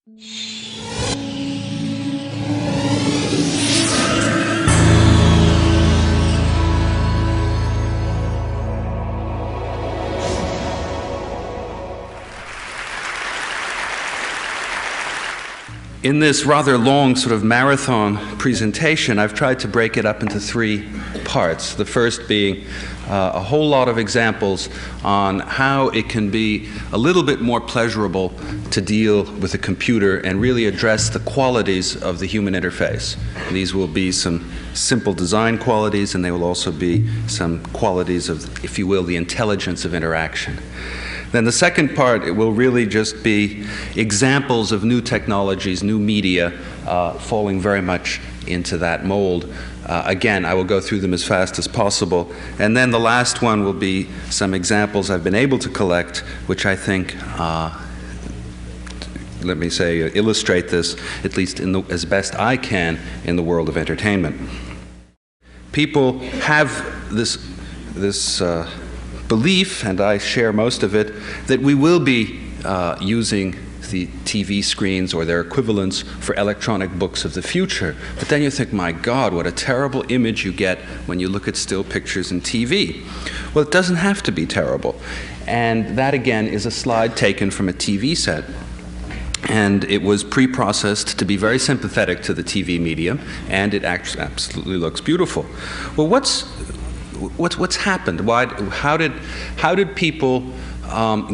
In this rather long sort of marathon presentation, I've tried to break it up into three parts. The first being a whole lot of examples on how it can be a little bit more pleasurable to deal with a computer and really address the qualities of the human interface. And these will be some simple design qualities, and they will also be some qualities of, if you will, the intelligence of interaction. Then the second part, it will really just be examples of new technologies, new media, falling very much into that mold. Again, I will go through them as fast as possible. And then the last one will be some examples I've been able to collect, which I think, let me say, illustrate this, at least as best I can, in the world of entertainment. People have this belief, and I share most of it, that we will be using the TV screens or their equivalents for electronic books of the future. But then you think, my God, what a terrible image you get when you look at still pictures in TV. Well, it doesn't have to be terrible. And that, again, is a slide taken from a TV set. And it was pre-processed to be very sympathetic to the TV medium, and it actually absolutely looks beautiful. Well, what's happened? How did people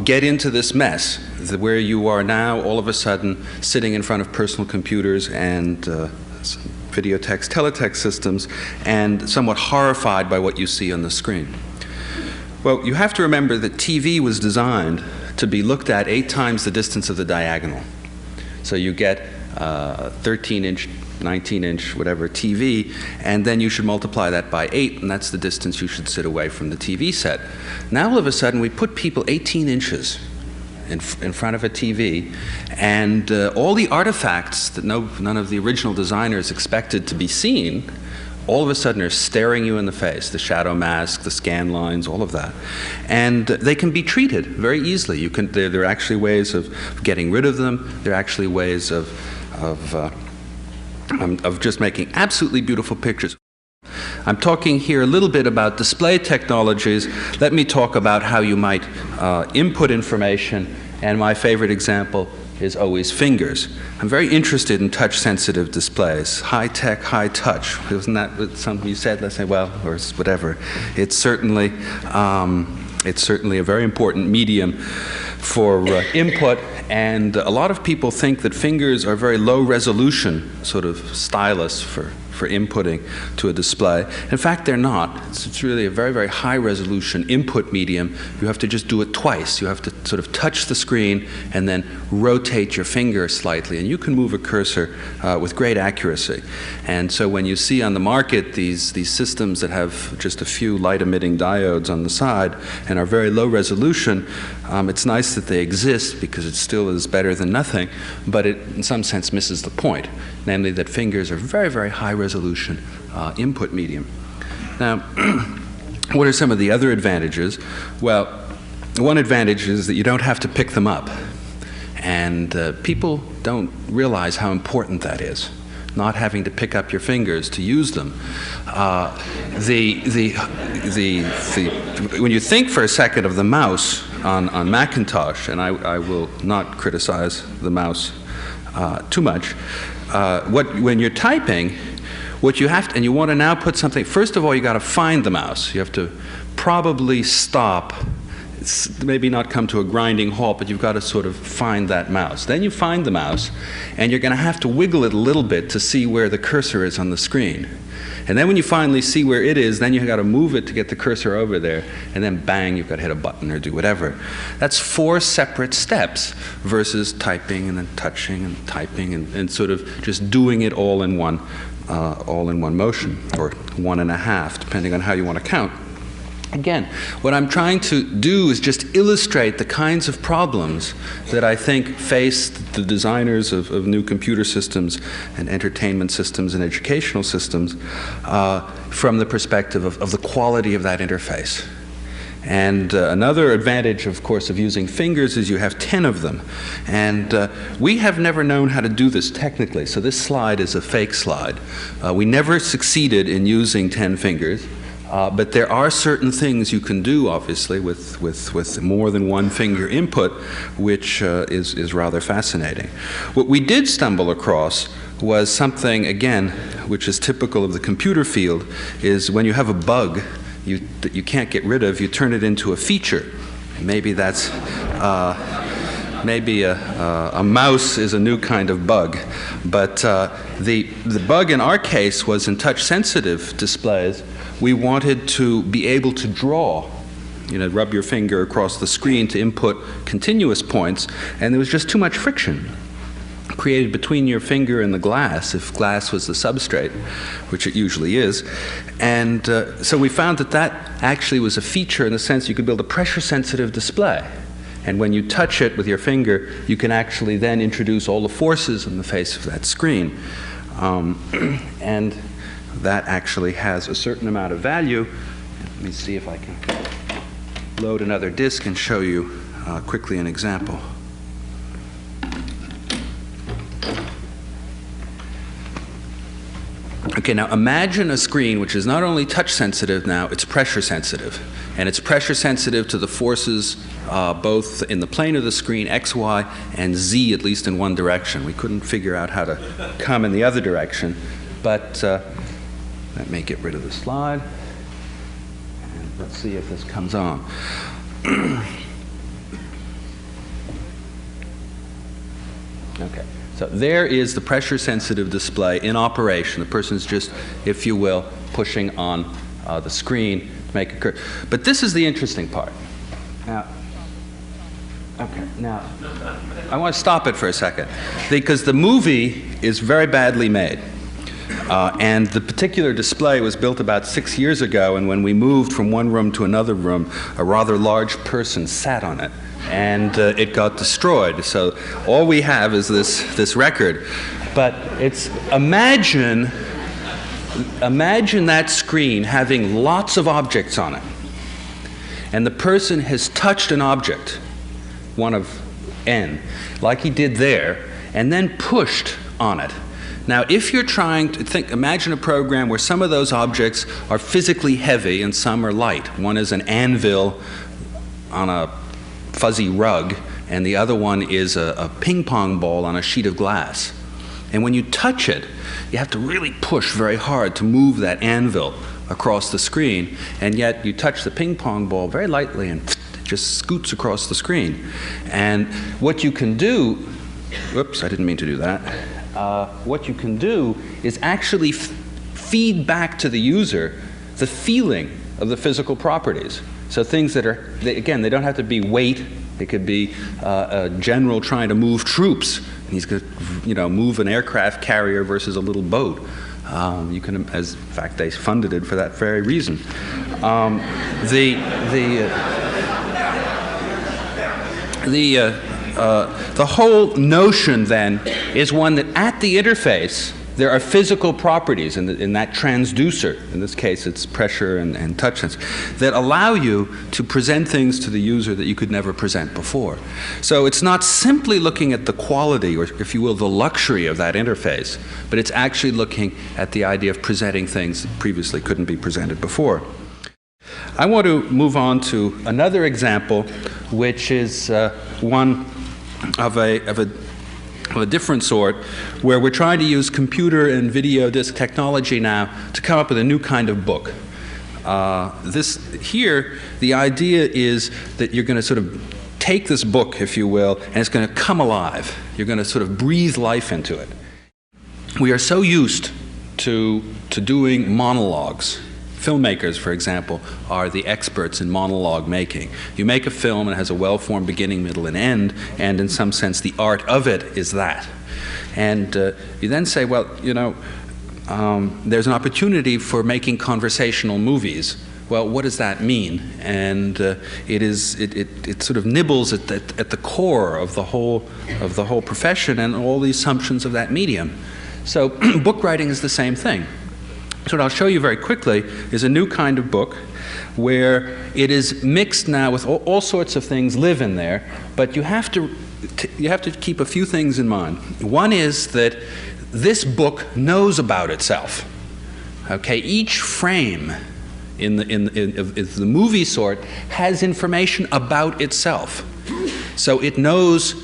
get into this mess where you are now all of a sudden sitting in front of personal computers and videotext, teletext systems, and somewhat horrified by what you see on the screen? Well, you have to remember that TV was designed to be looked at 8 times the distance of the diagonal. So you get 13-inch, 19-inch, whatever TV, and then you should multiply that by 8, and that's the distance you should sit away from the TV set. Now all of a sudden we put people 18 inches in front of a TV, and all the artifacts that none of the original designers expected to be seen, all of a sudden are staring you in the face. The shadow mask, the scan lines, all of that. And they can be treated very easily. There are actually ways of getting rid of them. There are actually ways of just making absolutely beautiful pictures. I'm talking here a little bit about display technologies. Let me talk about how you might input information, and my favorite example is always fingers. I'm very interested in touch-sensitive displays. High-tech, high-touch. Wasn't that something you said? Let's say, well, or whatever. It's certainly a very important medium for input, and a lot of people think that fingers are very low-resolution sort of stylus for inputting to a display. In fact, they're not. It's really a very, very high-resolution input medium. You have to just do it twice. You have to sort of touch the screen and then rotate your finger slightly, and you can move a cursor with great accuracy. And so when you see on the market these systems that have just a few light-emitting diodes on the side and are very low resolution, it's nice that they exist because it still is better than nothing, but it in some sense misses the point, namely that fingers are very, very high resolution input medium. Now, what are some of the other advantages? Well, one advantage is that you don't have to pick them up, and people don't realize how important that is, not having to pick up your fingers to use them. When you think for a second of the mouse on Macintosh, and I will not criticize the mouse too much, when you're typing, what you have to, and you want to now put something, first of all, you got to find the mouse. You have to probably stop, maybe not come to a grinding halt, but you've got to sort of find that mouse. Then you find the mouse, and you're going to have to wiggle it a little bit to see where the cursor is on the screen. And then when you finally see where it is, then you've got to move it to get the cursor over there, and then bang, you've got to hit a button or do whatever. That's 4 separate steps versus typing and then touching and typing and sort of just doing it all in one motion, or 1.5, depending on how you want to count. Again, what I'm trying to do is just illustrate the kinds of problems that I think face the designers of new computer systems and entertainment systems and educational systems from the perspective of the quality of that interface. And another advantage, of course, of using fingers is you have 10 of them. And we have never known how to do this technically, so this slide is a fake slide. We never succeeded in using 10 fingers. But there are certain things you can do, obviously, with more than one finger input, which is rather fascinating. What we did stumble across was something, again, which is typical of the computer field, is when you have a bug that you can't get rid of, you turn it into a feature. Maybe that's maybe a mouse is a new kind of bug. But the bug in our case was in touch-sensitive displays. We wanted to be able to draw, rub your finger across the screen to input continuous points, and there was just too much friction created between your finger and the glass, if glass was the substrate, which it usually is. And so we found that actually was a feature in the sense you could build a pressure-sensitive display. And when you touch it with your finger, you can actually then introduce all the forces in the face of that screen. And that actually has a certain amount of value. Let me see if I can load another disk and show you quickly an example. Okay, now imagine a screen which is not only touch sensitive now, it's pressure sensitive. And it's pressure sensitive to the forces both in the plane of the screen, X, Y, and Z, at least in one direction. We couldn't figure out how to come in the other direction. But let me get rid of the slide. And let's see if this comes on. Okay. So there is the pressure-sensitive display in operation. The person's just, if you will, pushing on the screen to make a curve. But this is the interesting part. Now, I want to stop it for a second, because the movie is very badly made. And the particular display was built about 6 years ago, and when we moved from one room to another room, a rather large person sat on it. And it got destroyed. So all we have is this record. But imagine that screen having lots of objects on it. And the person has touched an object, one of N, like he did there, and then pushed on it. Now, if you're trying to imagine a program where some of those objects are physically heavy and some are light. One is an anvil on a fuzzy rug, and the other one is a ping pong ball on a sheet of glass. And when you touch it, you have to really push very hard to move that anvil across the screen, and yet you touch the ping pong ball very lightly and it just scoots across the screen. And what you can do, whoops, I didn't mean to do that. What you can do is actually feed back to the user the feeling of the physical properties. So things that are, again, they don't have to be weight. It could be a general trying to move troops. And he's going to, move an aircraft carrier versus a little boat. You can, in fact, they funded it for that very reason. The whole notion then is one that at the interface there are physical properties in that transducer, in this case it's pressure and touch sense, that allow you to present things to the user that you could never present before. So it's not simply looking at the quality, or if you will, the luxury of that interface, but it's actually looking at the idea of presenting things that previously couldn't be presented before. I want to move on to another example, which is one of a different sort, where we're trying to use computer and video disc technology now to come up with a new kind of book. The idea is that you're going to sort of take this book, if you will, and it's going to come alive. You're going to sort of breathe life into it. We are so used to doing monologues. Filmmakers, for example, are the experts in monologue making. You make a film and it has a well-formed beginning, middle, and end, and in some sense the art of it is that. And you then say, well, there's an opportunity for making conversational movies. Well, what does that mean? And it sort of nibbles at the core of the whole profession and all the assumptions of that medium. So book writing is the same thing. So what I'll show you very quickly is a new kind of book, where it is mixed now with all sorts of things live in there, but you have to keep a few things in mind. One is that this book knows about itself. Okay, each frame in the movie sort has information about itself. So it knows,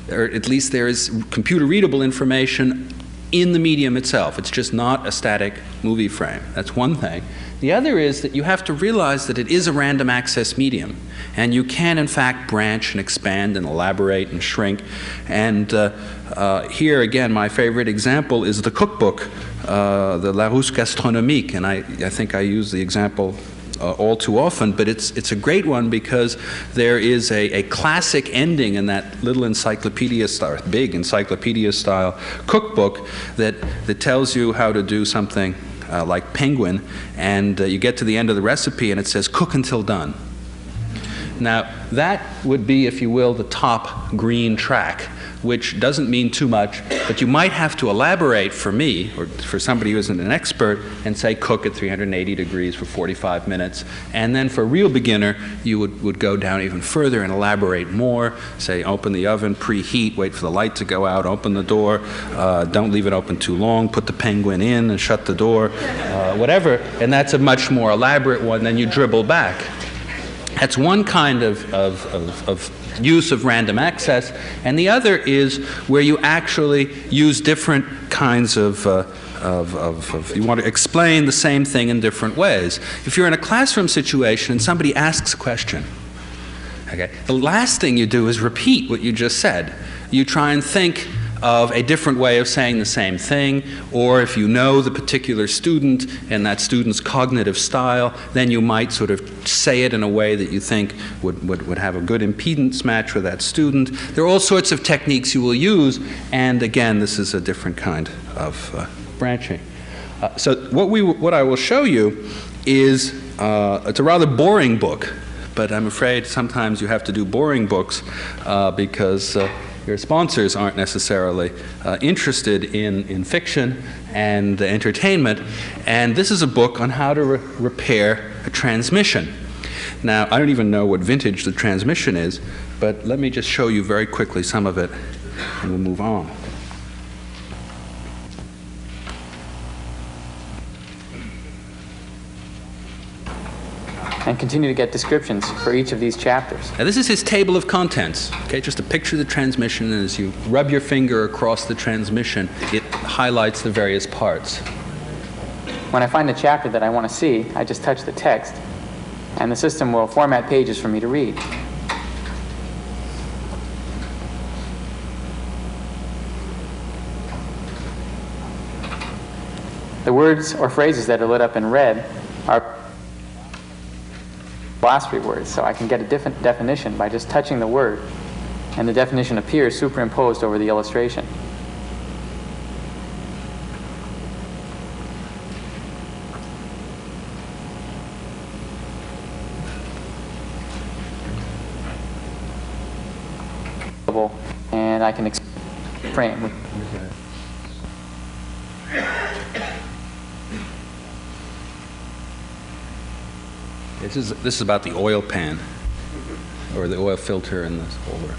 or at least there is computer-readable information in the medium itself. It's just not a static movie frame. That's one thing. The other is that you have to realize that it is a random access medium, and you can in fact branch and expand and elaborate and shrink. And here again, my favorite example is the cookbook, the Larousse Gastronomique, and I think I use the example all too often, but it's a great one because there is a classic ending in that little encyclopedia style, big encyclopedia style cookbook that tells you how to do something like penguin, and you get to the end of the recipe and it says cook until done. Now that would be, if you will, the top green track, which doesn't mean too much, but you might have to elaborate for me, or for somebody who isn't an expert, and say cook at 380 degrees for 45 minutes. And then for a real beginner, you would go down even further and elaborate more, say open the oven, preheat, wait for the light to go out, open the door, don't leave it open too long, put the penguin in and shut the door, whatever. And that's a much more elaborate one than you dribble back. That's one kind of use of random access, and the other is where you actually use different kinds of you want to explain the same thing in different ways. If you're in a classroom situation and somebody asks a question, okay, the last thing you do is repeat what you just said. You try and think of a different way of saying the same thing, or if you know the particular student and that student's cognitive style, then you might sort of say it in a way that you think would have a good impedance match with that student. There are all sorts of techniques you will use, and again, this is a different kind of branching. So what I will show you is, it's a rather boring book, but I'm afraid sometimes you have to do boring books because your sponsors aren't necessarily interested in fiction and entertainment, and this is a book on how to repair a transmission. Now, I don't even know what vintage the transmission is, but let me just show you very quickly some of it, and we'll move on. And continue to get descriptions for each of these chapters. Now this is his table of contents, okay? Just a picture of the transmission, and as you rub your finger across the transmission, it highlights the various parts. When I find a chapter that I want to see, I just touch the text, and the system will format pages for me to read. The words or phrases that are lit up in red are glossary words, so I can get a different definition by just touching the word, and the definition appears superimposed over the illustration. And I can frame. This is about the oil pan, or the oil filter in this holder.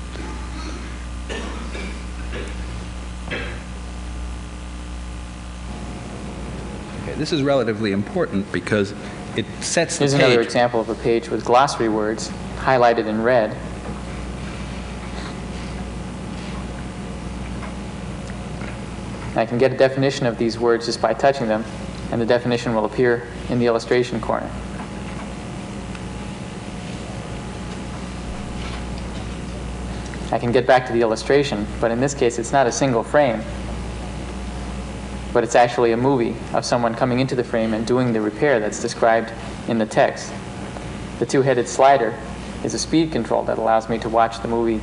Okay, this is relatively important because it sets the Here's page. another example of a page with glossary words highlighted in red. I can get a definition of these words just by touching them, and the definition will appear in the illustration corner. I can get back to the illustration, but in this case it's not a single frame, but it's actually a movie of someone coming into the frame and doing the repair that's described in the text. The two-headed slider is a speed control that allows me to watch the movie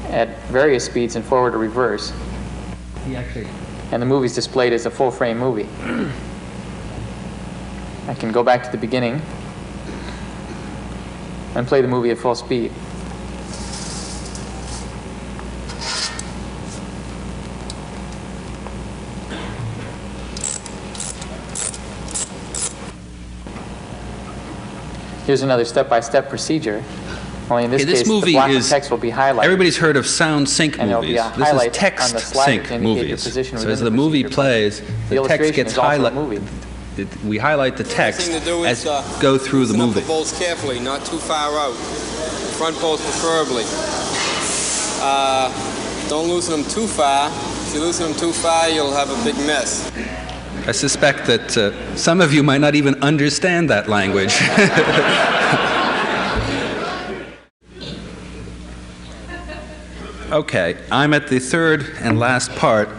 at various speeds in forward or reverse. And the movie's displayed as a full-frame movie. I can go back to the beginning and play the movie at full speed. Here's another step-by-step procedure. Only in this this case, movie the block is, of text will be highlighted. everybody's heard of sound sync And there'll be movies. a This is highlight text on the slider sync to indicate your movies. position So within as the the movie procedure plan. plays, The the text illustration gets is also a highlighted. movie. We highlight the text Thing to do as is go through the loosen up movie. the bolts carefully, not too far out. Front bolts preferably. Don't loosen them too far. If you loosen them too far, you'll have a big mess. I suspect that some of you might not even understand that language. Okay, I'm at the third and last part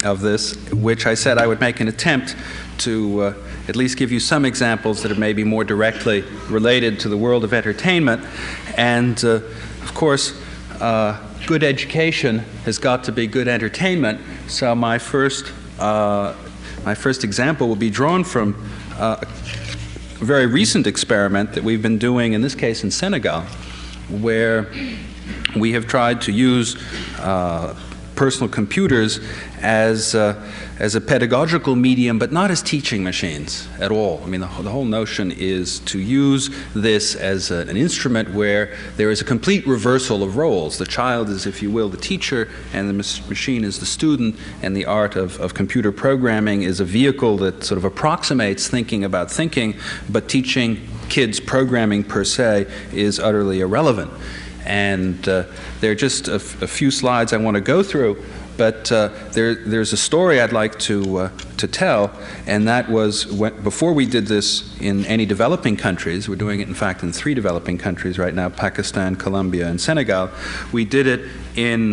of this, which I said I would make an attempt to at least give you some examples that are maybe more directly related to the world of entertainment. And of course, good education has got to be good entertainment. So my first example will be drawn from a very recent experiment that we've been doing, in this case in Senegal, where we have tried to use personal computers as a pedagogical medium, but not as teaching machines at all. I mean, the whole notion is to use this as an instrument where there is a complete reversal of roles. The child is, if you will, the teacher, and the machine is the student, and the art of computer programming is a vehicle that sort of approximates thinking about thinking, but teaching kids programming per se is utterly irrelevant. And there are just a few slides I want to go through, but there's a story I'd like to tell, and that was before we did this in any developing countries. We're doing it, in fact, in 3 developing countries right now: Pakistan, Colombia, and Senegal. We did it in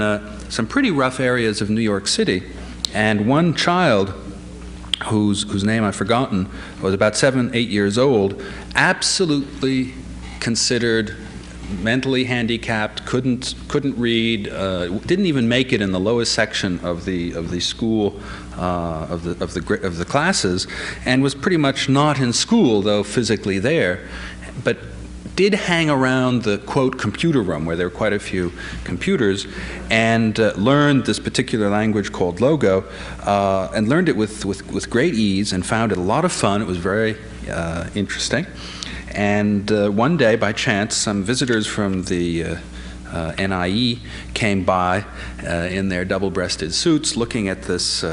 some pretty rough areas of New York City, and one child, whose name I've forgotten, was about 7, 8 years old, absolutely considered mentally handicapped, couldn't read, didn't even make it in the lowest section of the school of the classes, and was pretty much not in school, though physically there, but did hang around the, quote, computer room, where there were quite a few computers, and learned this particular language called Logo, and learned it with great ease, and found it a lot of fun. It was very interesting. And one day, by chance, some visitors from the NIE came by in their double-breasted suits, looking at this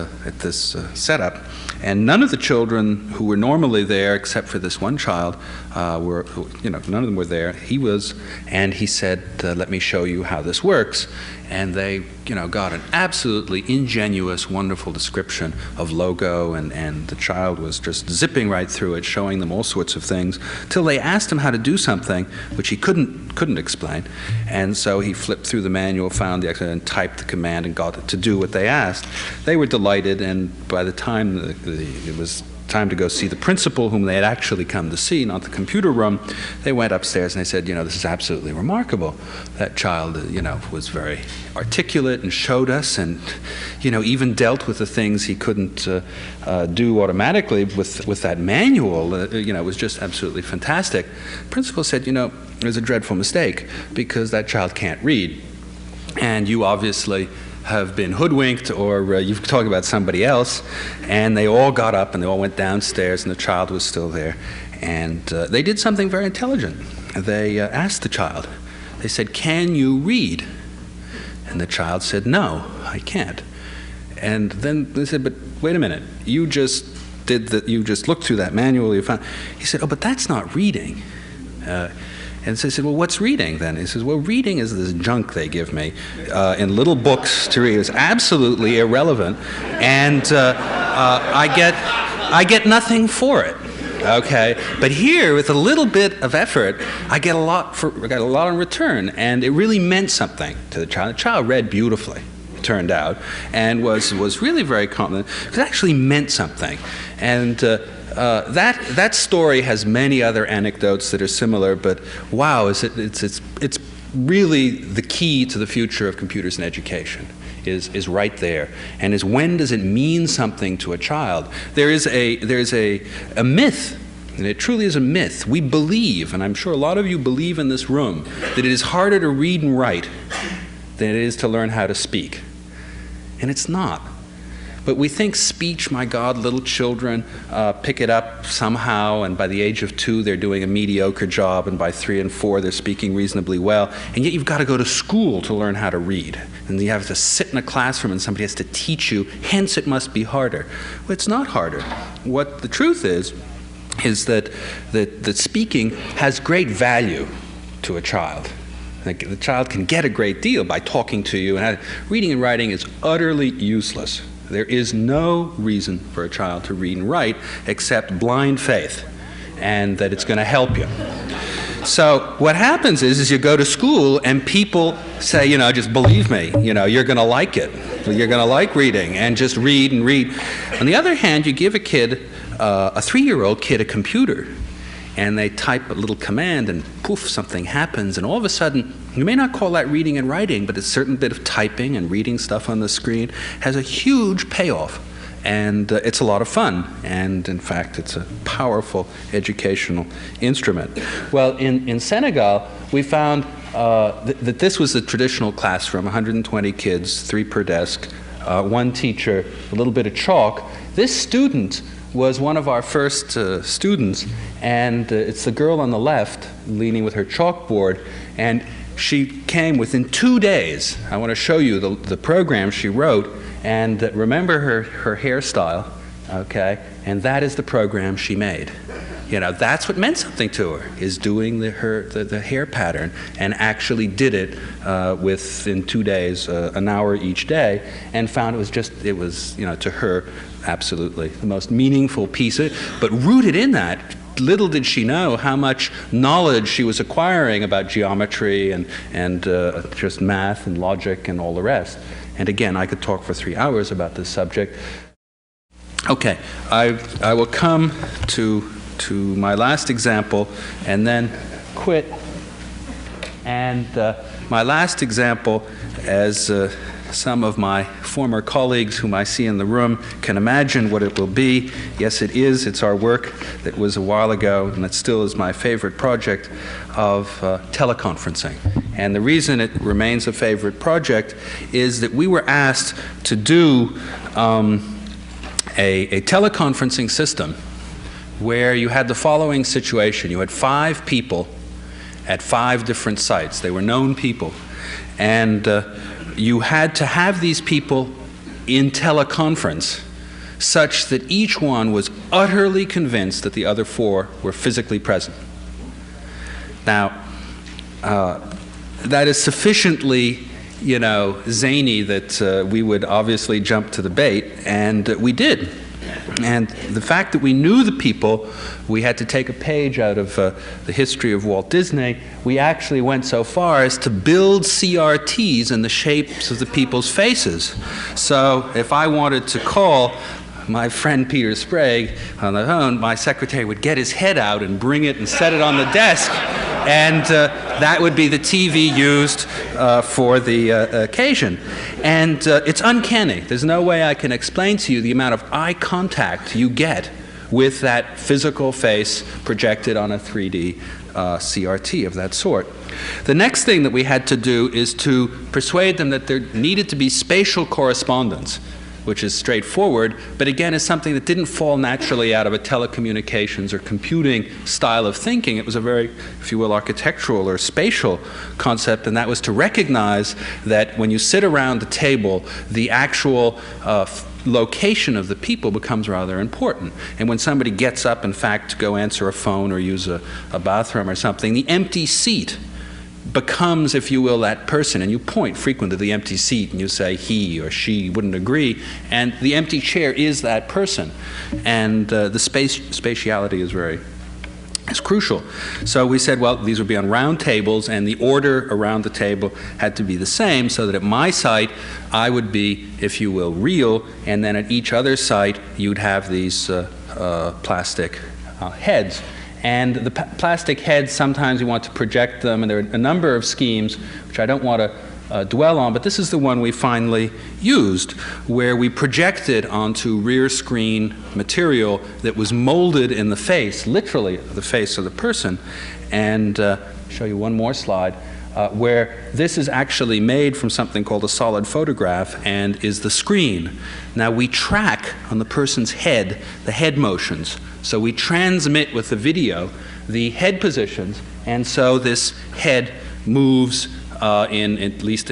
setup. And none of the children who were normally there, except for this one child, none of them were there. He was, and he said, "Let me show you how this works." And they, got an absolutely ingenuous, wonderful description of Logo, and the child was just zipping right through it, showing them all sorts of things, till they asked him how to do something which he couldn't explain. And so he flipped through the manual, found the explanation, and typed the command, and got it to do what they asked. They were delighted, and by the time it was time to go see the principal, whom they had actually come to see, not the computer room, they went upstairs and they said, this is absolutely remarkable. That child, was very articulate and showed us, and, even dealt with the things he couldn't do automatically with that manual. It was just absolutely fantastic. The principal said, it was a dreadful mistake, because that child can't read. And you obviously have been hoodwinked, or you've talked about somebody else. And they all got up and they all went downstairs, and the child was still there. And they did something very intelligent. They asked the child, they said, "Can you read?" And the child said, "No, I can't." And then they said, "But wait a minute, you just looked through that manual, you found." He said, "Oh, but that's not reading." And so he said, "Well, what's reading then?" He says, "Well, reading is this junk they give me in little books to read. It's absolutely irrelevant, and I get nothing for it. Okay, but here, with a little bit of effort, I got a lot in return, and it really meant something to the child. The child read beautifully, it turned out, and was really very confident, because it actually meant something. And that story has many other anecdotes that are similar, but wow, it's really the key to the future of computers in education. Is right there, and is when does it mean something to a child? There's a myth, and it truly is a myth. We believe, and I'm sure a lot of you believe in this room, that it is harder to read and write than it is to learn how to speak. And it's not. But we think speech, my God, little children pick it up somehow, and by the age of 2 they're doing a mediocre job, and by 3 and 4 they're speaking reasonably well. And yet you've got to go to school to learn how to read. And you have to sit in a classroom and somebody has to teach you, hence it must be harder. Well, it's not harder. What the truth is that speaking has great value to a child. The child can get a great deal by talking to you, and reading and writing is utterly useless. There is no reason for a child to read and write except blind faith, and that it's going to help you. So what happens is you go to school and people say, just believe me, you're going to like it. You're going to like reading, and just read and read. On the other hand, you give a kid, a 3-year-old kid, a computer, and they type a little command and poof, something happens, and all of a sudden, you may not call that reading and writing, but a certain bit of typing and reading stuff on the screen has a huge payoff, and it's a lot of fun, and in fact it's a powerful educational instrument. Well, in Senegal, we found that this was the traditional classroom, 120 kids, 3 per desk, 1 teacher, a little bit of chalk. This student was one of our first students, and it's the girl on the left leaning with her chalkboard, and she came within 2 days. I want to show you the program she wrote, and remember her hairstyle, okay? And that is the program she made. That's what meant something to her, is doing the hair pattern, and actually did it within 2 days, an hour each day, and found it was to her, absolutely the most meaningful piece. But rooted in that, little did she know how much knowledge she was acquiring about geometry and just math and logic and all the rest. And again, I could talk for 3 hours about this subject. Okay, I will come to my last example and then quit. And my last example, as some of my former colleagues whom I see in the room can imagine what it will be. Yes, it is. It's our work that was a while ago, and it still is my favorite project, of teleconferencing. And the reason it remains a favorite project is that we were asked to do a teleconferencing system where you had the following situation. You had 5 people at 5 different sites. They were known people. And you had to have these people in teleconference such that each one was utterly convinced that the other 4 were physically present. Now, that is sufficiently, zany that we would obviously jump to the bait, and we did. And the fact that we knew the people, we had to take a page out of the history of Walt Disney. We actually went so far as to build CRTs in the shapes of the people's faces. So if I wanted to call my friend Peter Sprague on the phone, my secretary would get his head out and bring it and set it on the desk. And that would be the TV used for the occasion. And it's uncanny. There's no way I can explain to you the amount of eye contact you get with that physical face projected on a 3D CRT of that sort. The next thing that we had to do is to persuade them that there needed to be spatial correspondence, which is straightforward, but again is something that didn't fall naturally out of a telecommunications or computing style of thinking. It was a very, if you will, architectural or spatial concept, and that was to recognize that when you sit around the table, the actual location of the people becomes rather important. And when somebody gets up, in fact, to go answer a phone or use a bathroom or something, the empty seat becomes, if you will, that person, and you point frequently to the empty seat and you say he or she wouldn't agree, and the empty chair is that person, and the spatiality is crucial. So we said, well, these would be on round tables, and the order around the table had to be the same, so that at my site I would be, if you will, real, and then at each other site you'd have these plastic heads. And the plastic heads, sometimes you want to project them, and there are a number of schemes which I don't want to dwell on, but this is the one we finally used, where we projected onto rear screen material that was molded in the face, literally the face of the person. And show you one more slide. where this is actually made from something called a solid photograph and is the screen. Now we track on the person's head the head motions. So we transmit with the video the head positions, and so this head moves at least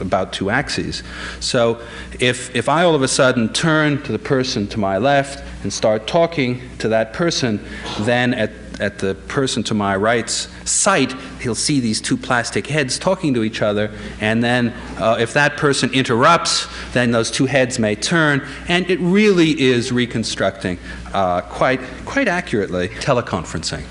about two axes. So if I all of a sudden turn to the person to my left and start talking to that person, then at the person to my right's sight, he'll see these two plastic heads talking to each other, and then if that person interrupts, then those two heads may turn, and it really is reconstructing quite accurately teleconferencing.